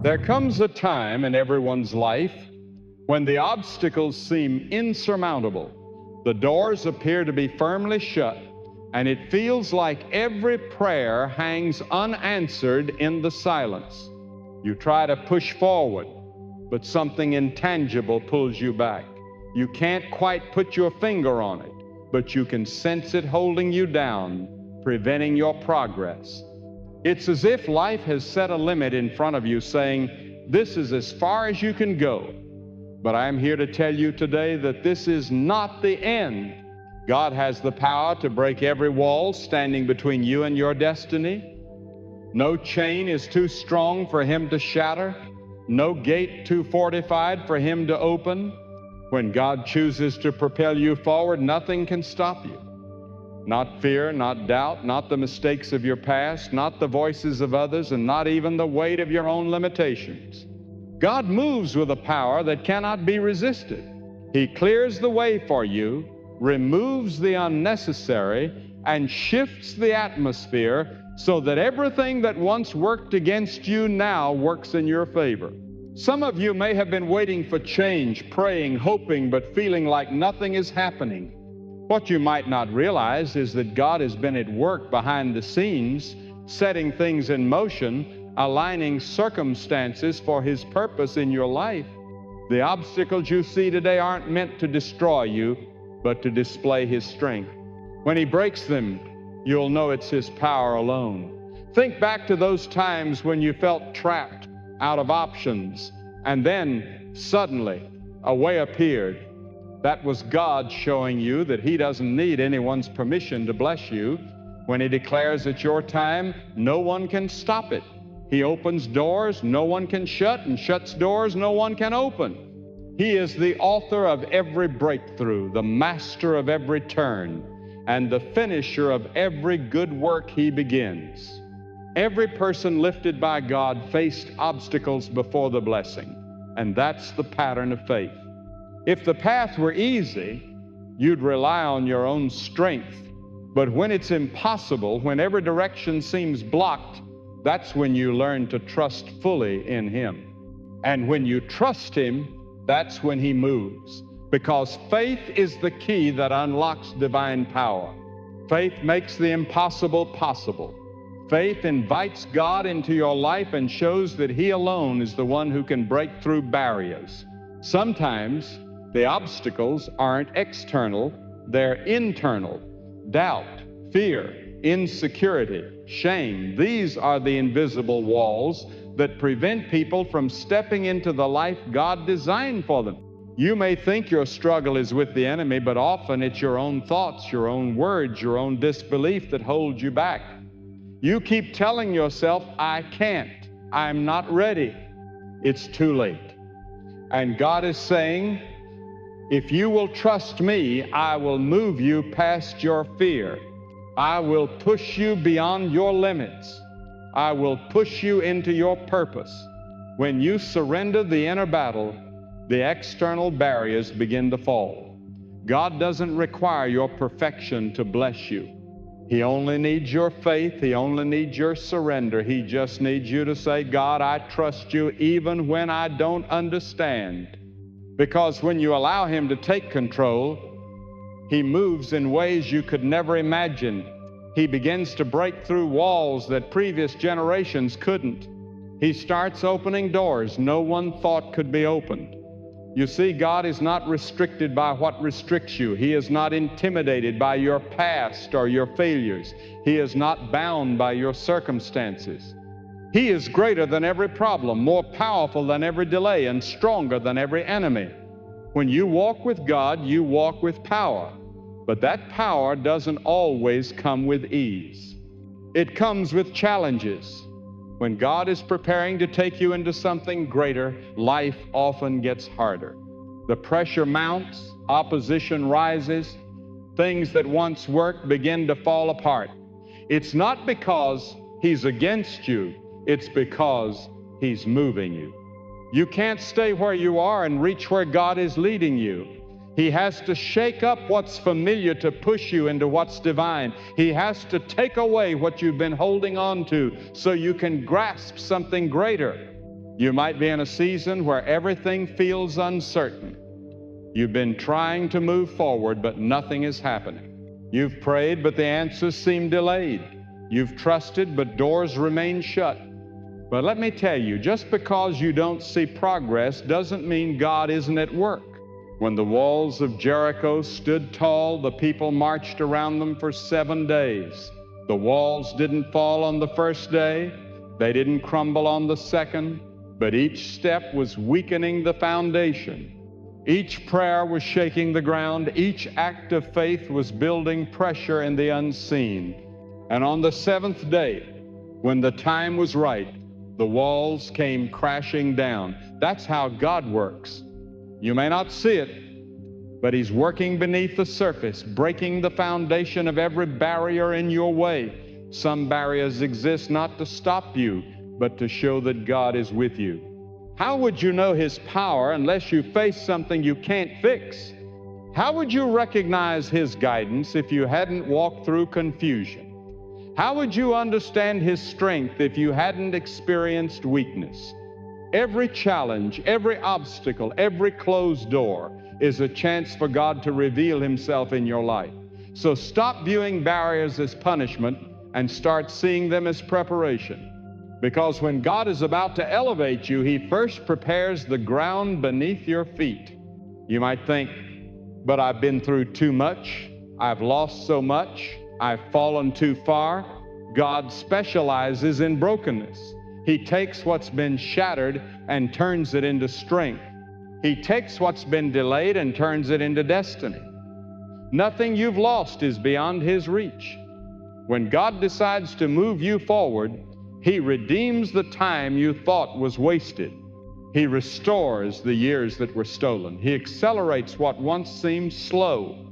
There comes a time in everyone's life when the obstacles seem insurmountable. The doors appear to be firmly shut, and it feels like every prayer hangs unanswered in the silence. You try to push forward, but something intangible pulls you back. You can't quite put your finger on it, but you can sense it holding you down, preventing your progress. It's as if life has set a limit in front of you, saying, this is as far as you can go. But I'm here to tell you today that this is not the end. God has the power to break every wall standing between you and your destiny. No chain is too strong for Him to shatter, no gate too fortified for Him to open. When God chooses to propel you forward, nothing can stop you. Not fear, not doubt, not the mistakes of your past, not the voices of others, and not even the weight of your own limitations. God moves with a power that cannot be resisted. He clears the way for you, removes the unnecessary, and shifts the atmosphere so that everything that once worked against you now works in your favor. Some of you may have been waiting for change, praying, hoping, but feeling like nothing is happening. What you might not realize is that God has been at work behind the scenes, setting things in motion, aligning circumstances for His purpose in your life. The obstacles you see today aren't meant to destroy you, but to display His strength. When He breaks them, you'll know it's His power alone. Think back to those times when you felt trapped, out of options, and then suddenly a way appeared. That was God showing you that He doesn't need anyone's permission to bless you. When He declares it's your time, no one can stop it. He opens doors no one can shut, and shuts doors no one can open. He is the author of every breakthrough, the master of every turn, and the finisher of every good work He begins. Every person lifted by God faced obstacles before the blessing, and that's the pattern of faith. If the path were easy, you'd rely on your own strength. But when it's impossible, when every direction seems blocked, that's when you learn to trust fully in Him. And when you trust Him, that's when He moves. Because faith is the key that unlocks divine power. Faith makes the impossible possible. Faith invites God into your life and shows that He alone is the one who can break through barriers. Sometimes the obstacles aren't external, they're internal. Doubt, fear, insecurity, shame, these are the invisible walls that prevent people from stepping into the life God designed for them. You may think your struggle is with the enemy, but often it's your own thoughts, your own words, your own disbelief that hold you back. You keep telling yourself, I can't, I'm not ready. It's too late. And God is saying, if you will trust me, I will move you past your fear. I will push you beyond your limits. I will push you into your purpose. When you surrender the inner battle, the external barriers begin to fall. God doesn't require your perfection to bless you. He only needs your faith. He only needs your surrender. He just needs you to say, God, I trust you even when I don't understand. Because when you allow Him to take control, He moves in ways you could never imagine. He begins to break through walls that previous generations couldn't. He starts opening doors no one thought could be opened. You see, God is not restricted by what restricts you. He is not intimidated by your past or your failures. He is not bound by your circumstances. He is greater than every problem, more powerful than every delay, and stronger than every enemy. When you walk with God, you walk with power. But that power doesn't always come with ease. It comes with challenges. When God is preparing to take you into something greater, life often gets harder. The pressure mounts, opposition rises, things that once worked begin to fall apart. It's not because He's against you, it's because He's moving you. You can't stay where you are and reach where God is leading you. He has to shake up what's familiar to push you into what's divine. He has to take away what you've been holding on to so you can grasp something greater. You might be in a season where everything feels uncertain. You've been trying to move forward, but nothing is happening. You've prayed, but the answers seem delayed. You've trusted, but doors remain shut. But let me tell you, just because you don't see progress doesn't mean God isn't at work. When the walls of Jericho stood tall, the people marched around them for 7 days. The walls didn't fall on the first day. They didn't crumble on the second, but each step was weakening the foundation. Each prayer was shaking the ground. Each act of faith was building pressure in the unseen. And on the 7th day, when the time was right, the walls came crashing down. That's how God works. You may not see it, but He's working beneath the surface, breaking the foundation of every barrier in your way. Some barriers exist not to stop you, but to show that God is with you. How would you know His power unless you face something you can't fix? How would you recognize His guidance if you hadn't walked through confusion? How would you understand His strength if you hadn't experienced weakness? Every challenge, every obstacle, every closed door is a chance for God to reveal Himself in your life. So stop viewing barriers as punishment and start seeing them as preparation. Because when God is about to elevate you, He first prepares the ground beneath your feet. You might think, but I've been through too much. I've lost so much. I've fallen too far. God specializes in brokenness. He takes what's been shattered and turns it into strength. He takes what's been delayed and turns it into destiny. Nothing you've lost is beyond His reach. When God decides to move you forward, He redeems the time you thought was wasted. He restores the years that were stolen. He accelerates what once seemed slow.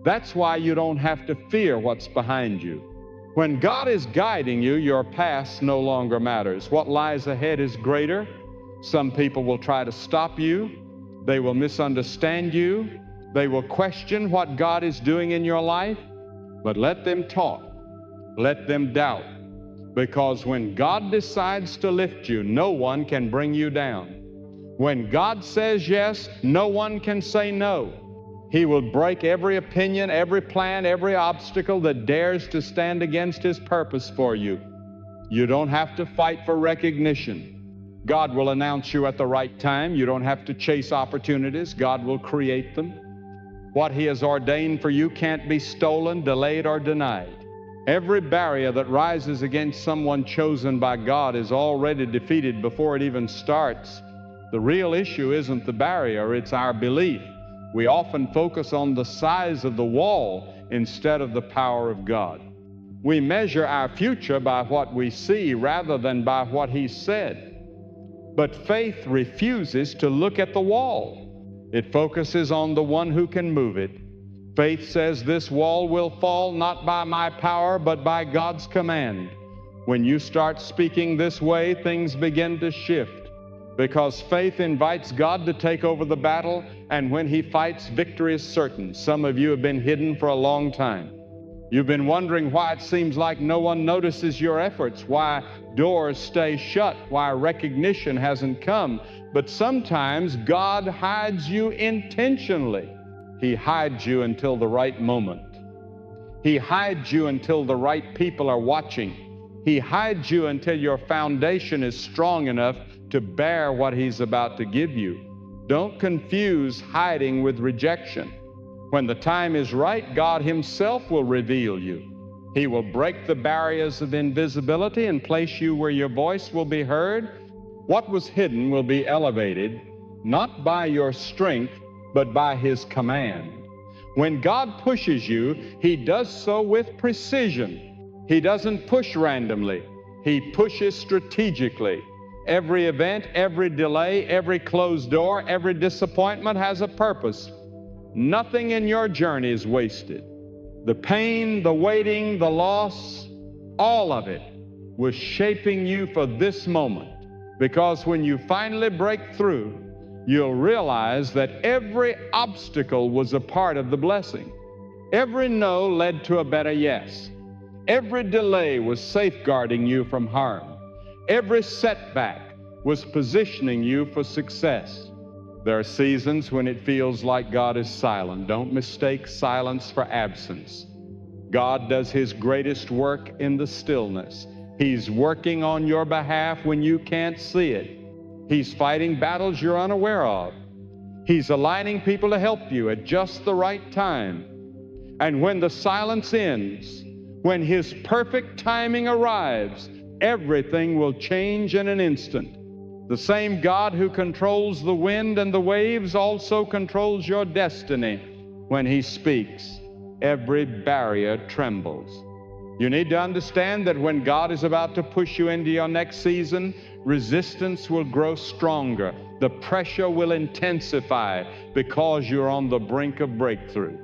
That's why you don't have to fear what's behind you. When God is guiding you, your past no longer matters. What lies ahead is greater. Some people will try to stop you. They will misunderstand you. They will question what God is doing in your life. But let them talk. Let them doubt. Because when God decides to lift you, no one can bring you down. When God says yes, no one can say no. He will break every opinion, every plan, every obstacle that dares to stand against His purpose for you. You don't have to fight for recognition. God will announce you at the right time. You don't have to chase opportunities. God will create them. What He has ordained for you can't be stolen, delayed, or denied. Every barrier that rises against someone chosen by God is already defeated before it even starts. The real issue isn't the barrier, it's our belief. We often focus on the size of the wall instead of the power of God. We measure our future by what we see rather than by what He said. But faith refuses to look at the wall. It focuses on the one who can move it. Faith says this wall will fall not by my power, but by God's command. When you start speaking this way, things begin to shift. Because faith invites God to take over the battle, and when He fights, victory is certain. Some of you have been hidden for a long time. You've been wondering why it seems like no one notices your efforts, why doors stay shut, why recognition hasn't come. But sometimes God hides you intentionally. He hides you until the right moment. He hides you until the right people are watching. He hides you until your foundation is strong enough to bear what He's about to give you. Don't confuse hiding with rejection. When the time is right, God Himself will reveal you. He will break the barriers of invisibility and place you where your voice will be heard. What was hidden will be elevated, not by your strength, but by His command. When God pushes you, He does so with precision. He doesn't push randomly. He pushes strategically. Every event, every delay, every closed door, every disappointment has a purpose. Nothing in your journey is wasted. The pain, the waiting, the loss, all of it was shaping you for this moment. Because when you finally break through, you'll realize that every obstacle was a part of the blessing. Every no led to a better yes. Every delay was safeguarding you from harm. Every setback, was positioning you for success. There are seasons when it feels like God is silent. Don't mistake silence for absence. God does His greatest work in the stillness. He's working on your behalf when you can't see it. He's fighting battles you're unaware of. He's aligning people to help you at just the right time. And when the silence ends, when His perfect timing arrives, everything will change in an instant. The same God who controls the wind and the waves also controls your destiny. When He speaks, every barrier trembles. You need to understand that when God is about to push you into your next season, resistance will grow stronger. The pressure will intensify because you're on the brink of breakthrough.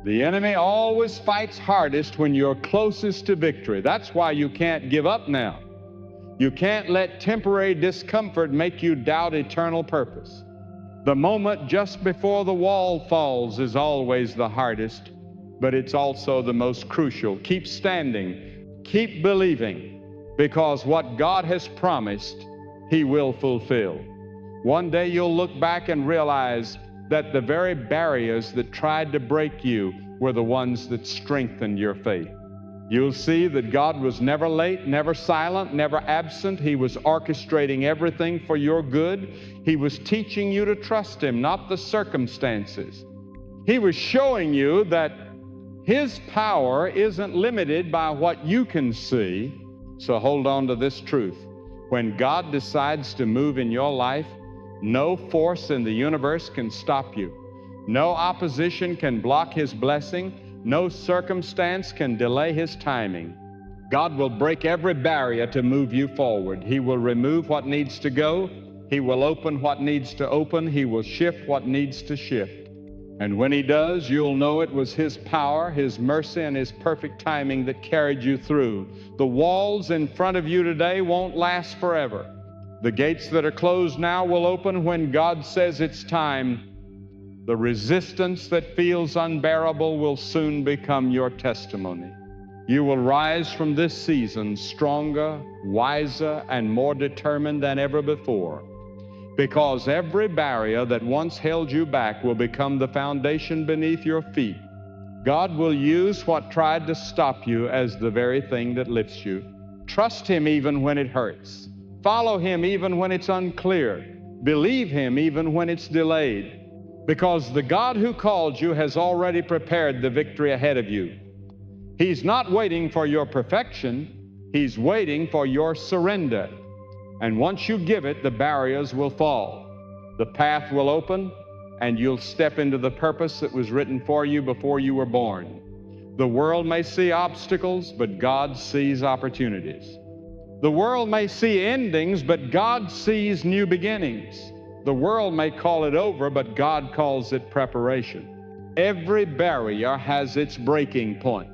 The enemy always fights hardest when you're closest to victory. That's why you can't give up now. You can't let temporary discomfort make you doubt eternal purpose. The moment just before the wall falls is always the hardest, but it's also the most crucial. Keep standing, keep believing, because what God has promised, He will fulfill. One day you'll look back and realize that the very barriers that tried to break you were the ones that strengthened your faith. You'll see that God was never late, never silent, never absent. He was orchestrating everything for your good. He was teaching you to trust Him, not the circumstances. He was showing you that His power isn't limited by what you can see. So hold on to this truth. When God decides to move in your life, no force in the universe can stop you. No opposition can block His blessing. No circumstance can delay His timing. God will break every barrier to move you forward. He will remove what needs to go. He will open what needs to open. He will shift what needs to shift. And when He does, you'll know it was His power, His mercy, and His perfect timing that carried you through. The walls in front of you today won't last forever. The gates that are closed now will open when God says it's time. The resistance that feels unbearable will soon become your testimony. You will rise from this season stronger, wiser, and more determined than ever before, because every barrier that once held you back will become the foundation beneath your feet. God will use what tried to stop you as the very thing that lifts you. Trust Him even when it hurts. Follow Him even when it's unclear. Believe Him even when it's delayed. Because the God who called you has already prepared the victory ahead of you. He's not waiting for your perfection. He's waiting for your surrender. And once you give it, the barriers will fall. The path will open, and you'll step into the purpose that was written for you before you were born. The world may see obstacles, but God sees opportunities. The world may see endings, but God sees new beginnings. The world may call it over, but God calls it preparation. Every barrier has its breaking point.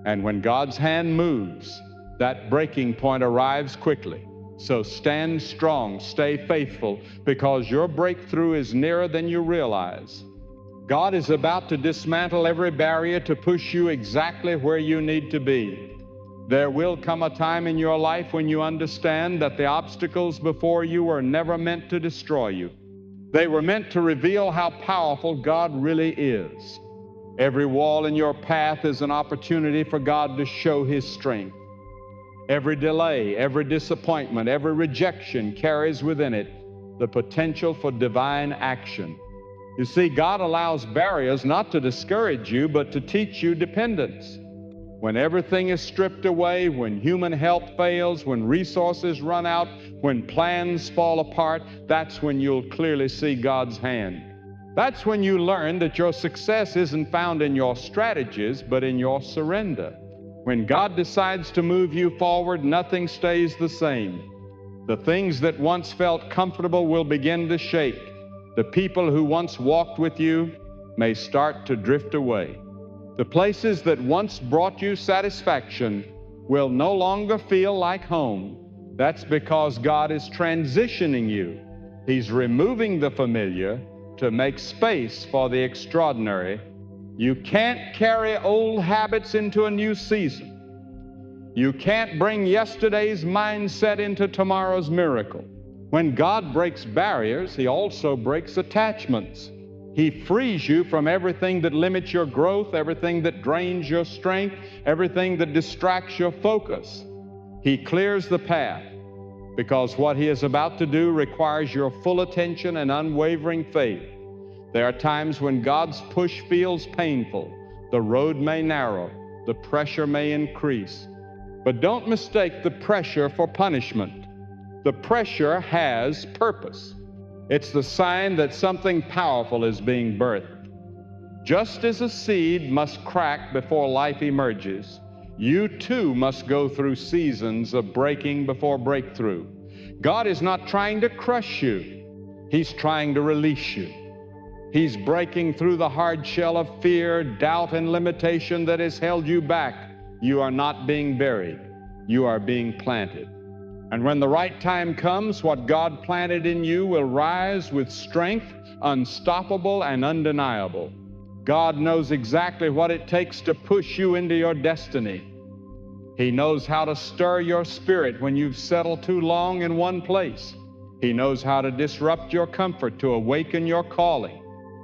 And when God's hand moves, that breaking point arrives quickly. So stand strong, stay faithful, because your breakthrough is nearer than you realize. God is about to dismantle every barrier to push you exactly where you need to be. There will come a time in your life when you understand that the obstacles before you were never meant to destroy you. They were meant to reveal how powerful God really is. Every wall in your path is an opportunity for God to show His strength. Every delay, every disappointment, every rejection carries within it the potential for divine action. You see, God allows barriers not to discourage you, but to teach you dependence. When everything is stripped away, when human help fails, when resources run out, when plans fall apart, that's when you'll clearly see God's hand. That's when you learn that your success isn't found in your strategies, but in your surrender. When God decides to move you forward, nothing stays the same. The things that once felt comfortable will begin to shake. The people who once walked with you may start to drift away. The places that once brought you satisfaction will no longer feel like home. That's because God is transitioning you. He's removing the familiar to make space for the extraordinary. You can't carry old habits into a new season. You can't bring yesterday's mindset into tomorrow's miracle. When God breaks barriers, He also breaks attachments. He frees you from everything that limits your growth, everything that drains your strength, everything that distracts your focus. He clears the path because what He is about to do requires your full attention and unwavering faith. There are times when God's push feels painful. The road may narrow, the pressure may increase. But don't mistake the pressure for punishment. The pressure has purpose. It's the sign that something powerful is being birthed. Just as a seed must crack before life emerges, you too must go through seasons of breaking before breakthrough. God is not trying to crush you. He's trying to release you. He's breaking through the hard shell of fear, doubt, and limitation that has held you back. You are not being buried. You are being planted. And when the right time comes, what God planted in you will rise with strength, unstoppable and undeniable. God knows exactly what it takes to push you into your destiny. He knows how to stir your spirit when you've settled too long in one place. He knows how to disrupt your comfort to awaken your calling.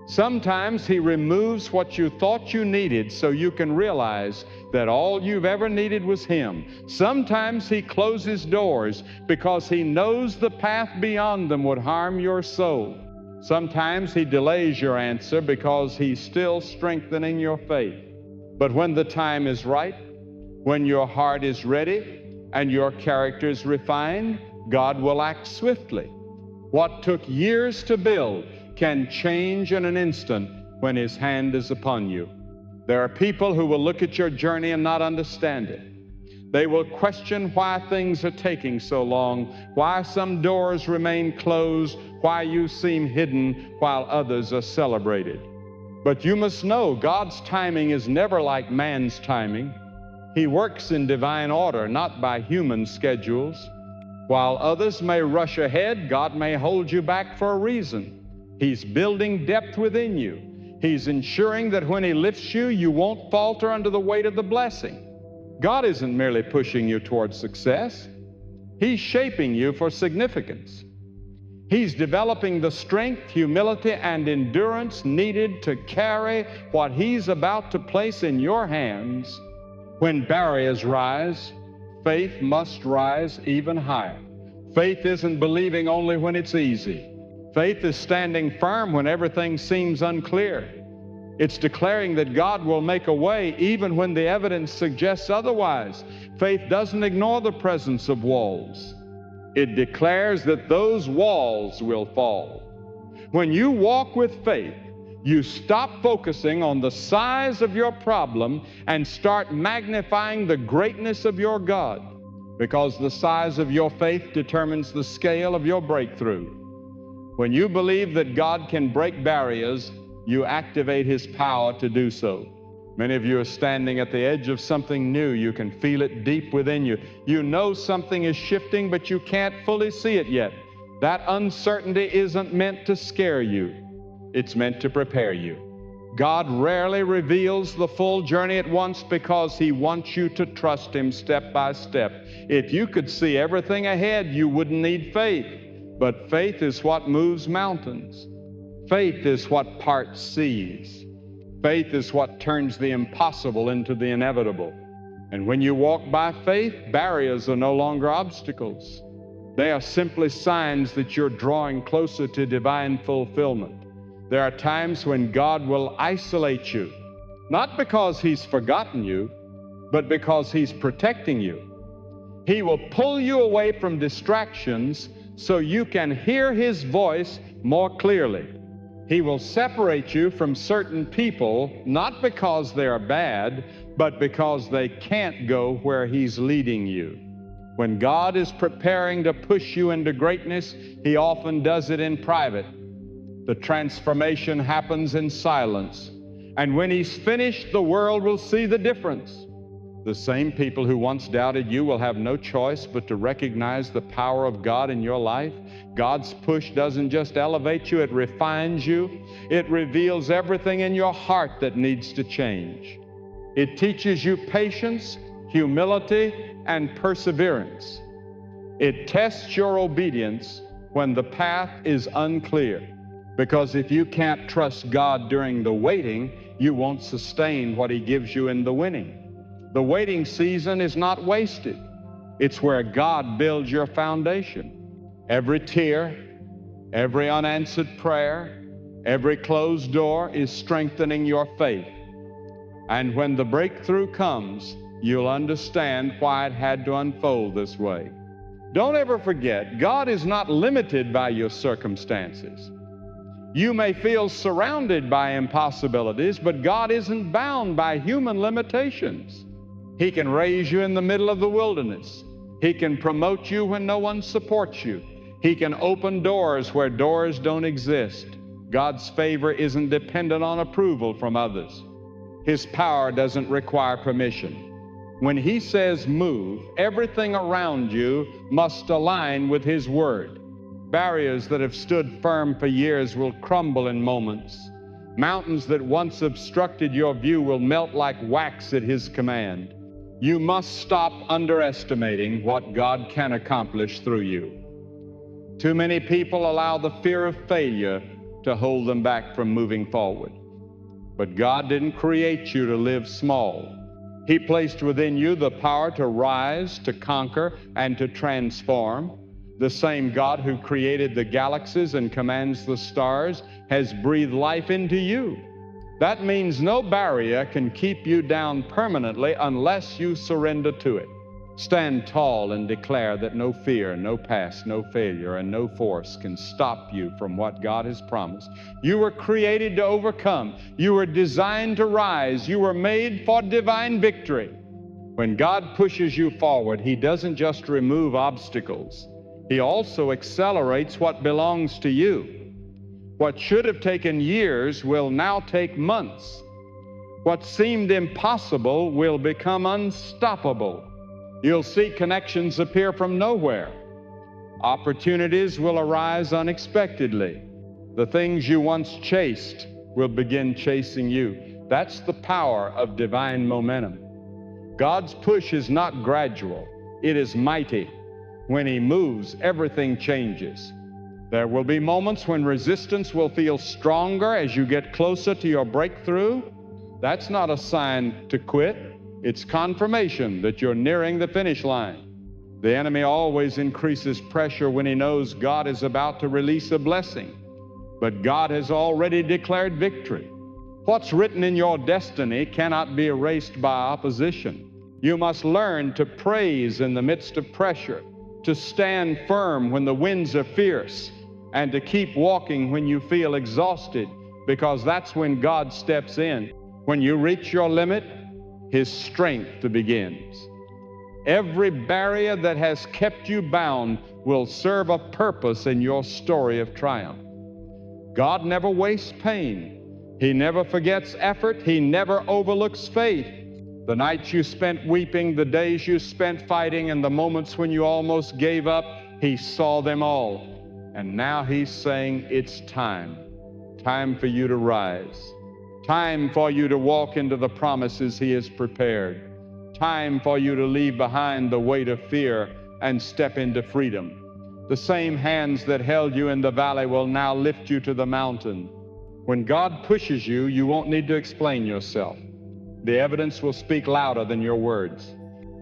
Sometimes He removes what you thought you needed so you can realize that all you've ever needed was Him. Sometimes He closes doors because He knows the path beyond them would harm your soul. Sometimes He delays your answer because He's still strengthening your faith. But when the time is right, when your heart is ready and your character is refined, God will act swiftly. What took years to build can change in an instant when His hand is upon you. There are people who will look at your journey and not understand it. They will question why things are taking so long, why some doors remain closed, why you seem hidden while others are celebrated. But you must know God's timing is never like man's timing. He works in divine order, not by human schedules. While others may rush ahead, God may hold you back for a reason. He's building depth within you. He's ensuring that when He lifts you, you won't falter under the weight of the blessing. God isn't merely pushing you towards success. He's shaping you for significance. He's developing the strength, humility, and endurance needed to carry what He's about to place in your hands. When barriers rise, faith must rise even higher. Faith isn't believing only when it's easy. Faith is standing firm when everything seems unclear. It's declaring that God will make a way even when the evidence suggests otherwise. Faith doesn't ignore the presence of walls. It declares that those walls will fall. When you walk with faith, you stop focusing on the size of your problem and start magnifying the greatness of your God, because the size of your faith determines the scale of your breakthrough. When you believe that God can break barriers, you activate His power to do so. Many of you are standing at the edge of something new. You can feel it deep within you. You know something is shifting, but you can't fully see it yet. That uncertainty isn't meant to scare you. It's meant to prepare you. God rarely reveals the full journey at once because He wants you to trust Him step by step. If you could see everything ahead, you wouldn't need faith. But faith is what moves mountains. Faith is what parts seas. Faith is what turns the impossible into the inevitable. And when you walk by faith, barriers are no longer obstacles. They are simply signs that you're drawing closer to divine fulfillment. There are times when God will isolate you, not because He's forgotten you, but because He's protecting you. He will pull you away from distractions so you can hear His voice more clearly. He will separate you from certain people, not because they are bad, but because they can't go where He's leading you. When God is preparing to push you into greatness, He often does it in private. The transformation happens in silence. And when He's finished, the world will see the difference. The same people who once doubted you will have no choice but to recognize the power of God in your life. God's push doesn't just elevate you, it refines you. It reveals everything in your heart that needs to change. It teaches you patience, humility, and perseverance. It tests your obedience when the path is unclear. Because if you can't trust God during the waiting, you won't sustain what He gives you in the winning. The waiting season is not wasted. It's where God builds your foundation. Every tear, every unanswered prayer, every closed door is strengthening your faith. And when the breakthrough comes, you'll understand why it had to unfold this way. Don't ever forget, God is not limited by your circumstances. You may feel surrounded by impossibilities, but God isn't bound by human limitations. He can raise you in the middle of the wilderness. He can promote you when no one supports you. He can open doors where doors don't exist. God's favor isn't dependent on approval from others. His power doesn't require permission. When He says move, everything around you must align with His word. Barriers that have stood firm for years will crumble in moments. Mountains that once obstructed your view will melt like wax at His command. You must stop underestimating what God can accomplish through you. Too many people allow the fear of failure to hold them back from moving forward. But God didn't create you to live small. He placed within you the power to rise, to conquer, and to transform. The same God who created the galaxies and commands the stars has breathed life into you. That means no barrier can keep you down permanently unless you surrender to it. Stand tall and declare that no fear, no past, no failure, and no force can stop you from what God has promised. You were created to overcome. You were designed to rise. You were made for divine victory. When God pushes you forward, He doesn't just remove obstacles. He also accelerates what belongs to you. What should have taken years will now take months. What seemed impossible will become unstoppable. You'll see connections appear from nowhere. Opportunities will arise unexpectedly. The things you once chased will begin chasing you. That's the power of divine momentum. God's push is not gradual, it is mighty. When He moves, everything changes. There will be moments when resistance will feel stronger as you get closer to your breakthrough. That's not a sign to quit. It's confirmation that you're nearing the finish line. The enemy always increases pressure when he knows God is about to release a blessing. But God has already declared victory. What's written in your destiny cannot be erased by opposition. You must learn to praise in the midst of pressure, to stand firm when the winds are fierce, and to keep walking when you feel exhausted, because that's when God steps in. When you reach your limit, His strength begins. Every barrier that has kept you bound will serve a purpose in your story of triumph. God never wastes pain. He never forgets effort. He never overlooks faith. The nights you spent weeping, the days you spent fighting, and the moments when you almost gave up, He saw them all. And now He's saying, it's time. Time for you to rise. Time for you to walk into the promises He has prepared. Time for you to leave behind the weight of fear and step into freedom. The same hands that held you in the valley will now lift you to the mountain. When God pushes you, you won't need to explain yourself. The evidence will speak louder than your words.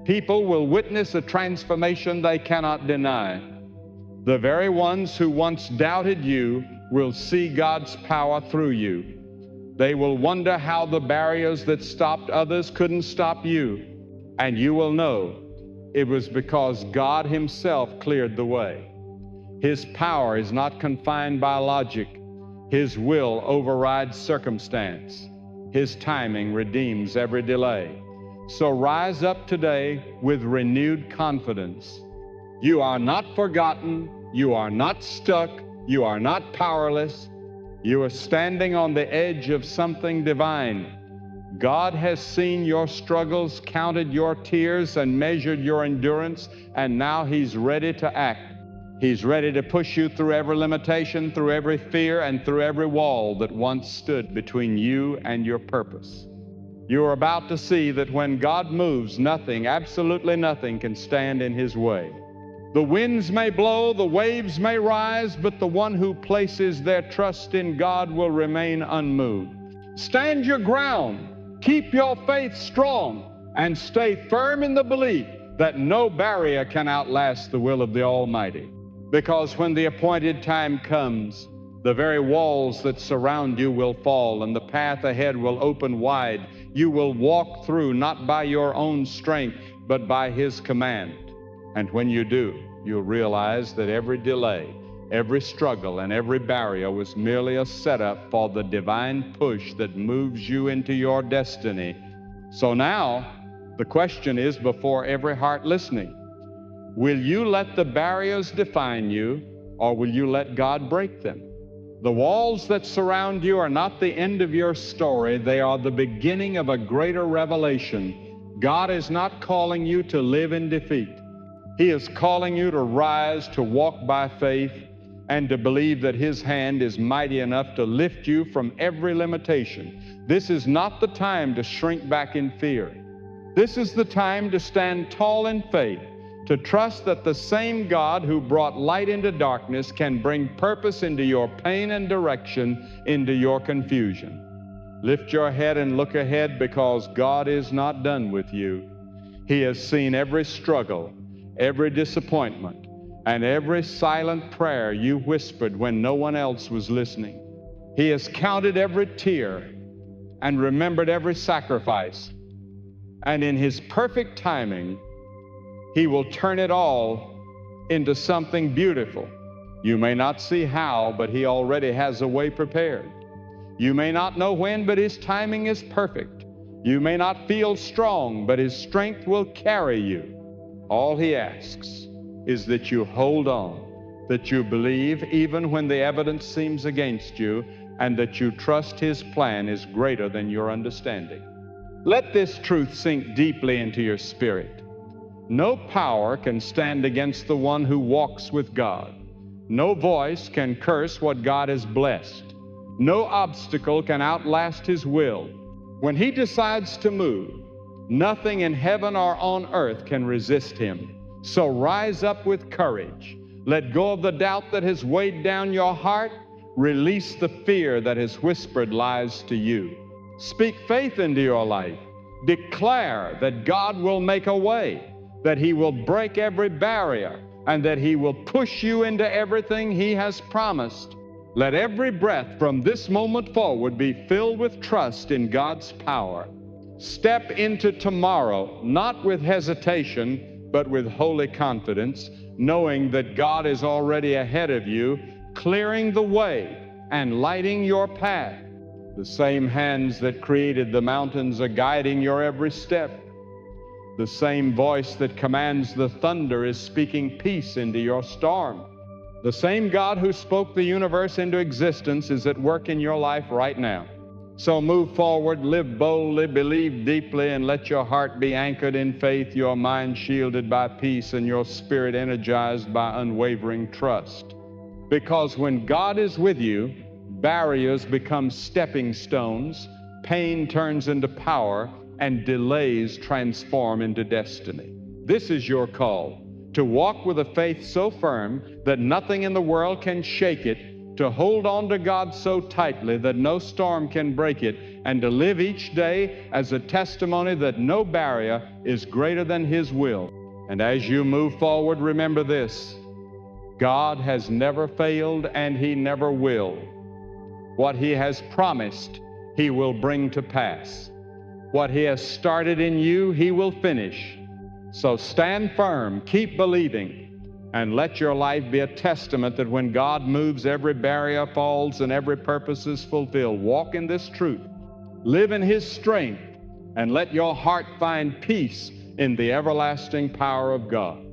People will witness a transformation they cannot deny. The very ones who once doubted you will see God's power through you. They will wonder how the barriers that stopped others couldn't stop you. And you will know it was because God Himself cleared the way. His power is not confined by logic. His will overrides circumstance. His timing redeems every delay. So rise up today with renewed confidence. You are not forgotten. You are not stuck. You are not powerless. You are standing on the edge of something divine. God has seen your struggles, counted your tears, and measured your endurance, and now He's ready to act. He's ready to push you through every limitation, through every fear, and through every wall that once stood between you and your purpose. You are about to see that when God moves, nothing, absolutely nothing, can stand in His way. The winds may blow, the waves may rise, but the one who places their trust in God will remain unmoved. Stand your ground, keep your faith strong, and stay firm in the belief that no barrier can outlast the will of the Almighty. Because when the appointed time comes, the very walls that surround you will fall, and the path ahead will open wide. You will walk through not by your own strength, but by His command. And when you do, you'll realize that every delay, every struggle, and every barrier was merely a setup for the divine push that moves you into your destiny. So now, the question is before every heart listening, will you let the barriers define you, or will you let God break them? The walls that surround you are not the end of your story. They are the beginning of a greater revelation. God is not calling you to live in defeat. He is calling you to rise, to walk by faith, and to believe that His hand is mighty enough to lift you from every limitation. This is not the time to shrink back in fear. This is the time to stand tall in faith, to trust that the same God who brought light into darkness can bring purpose into your pain and direction into your confusion. Lift your head and look ahead, because God is not done with you. He has seen every struggle, every disappointment, and every silent prayer you whispered when no one else was listening. He has counted every tear and remembered every sacrifice. And in His perfect timing, He will turn it all into something beautiful. You may not see how, but He already has a way prepared. You may not know when, but His timing is perfect. You may not feel strong, but His strength will carry you. All He asks is that you hold on, that you believe even when the evidence seems against you, and that you trust His plan is greater than your understanding. Let this truth sink deeply into your spirit. No power can stand against the one who walks with God. No voice can curse what God has blessed. No obstacle can outlast His will. When He decides to move, nothing in heaven or on earth can resist Him. So rise up with courage. Let go of the doubt that has weighed down your heart. Release the fear that has whispered lies to you. Speak faith into your life. Declare that God will make a way, that He will break every barrier, and that He will push you into everything He has promised. Let every breath from this moment forward be filled with trust in God's power. Step into tomorrow, not with hesitation, but with holy confidence, knowing that God is already ahead of you, clearing the way and lighting your path. The same hands that created the mountains are guiding your every step. The same voice that commands the thunder is speaking peace into your storm. The same God who spoke the universe into existence is at work in your life right now. So move forward, live boldly, believe deeply, and let your heart be anchored in faith, your mind shielded by peace, and your spirit energized by unwavering trust. Because when God is with you, barriers become stepping stones, pain turns into power, and delays transform into destiny. This is your call, to walk with a faith so firm that nothing in the world can shake it, to hold on to God so tightly that no storm can break it, and to live each day as a testimony that no barrier is greater than His will. And as you move forward, remember this: God has never failed, and He never will. What He has promised, He will bring to pass. What He has started in you, He will finish. So stand firm, keep believing, and let your life be a testament that when God moves, every barrier falls and every purpose is fulfilled. Walk in this truth. Live in His strength, and let your heart find peace in the everlasting power of God.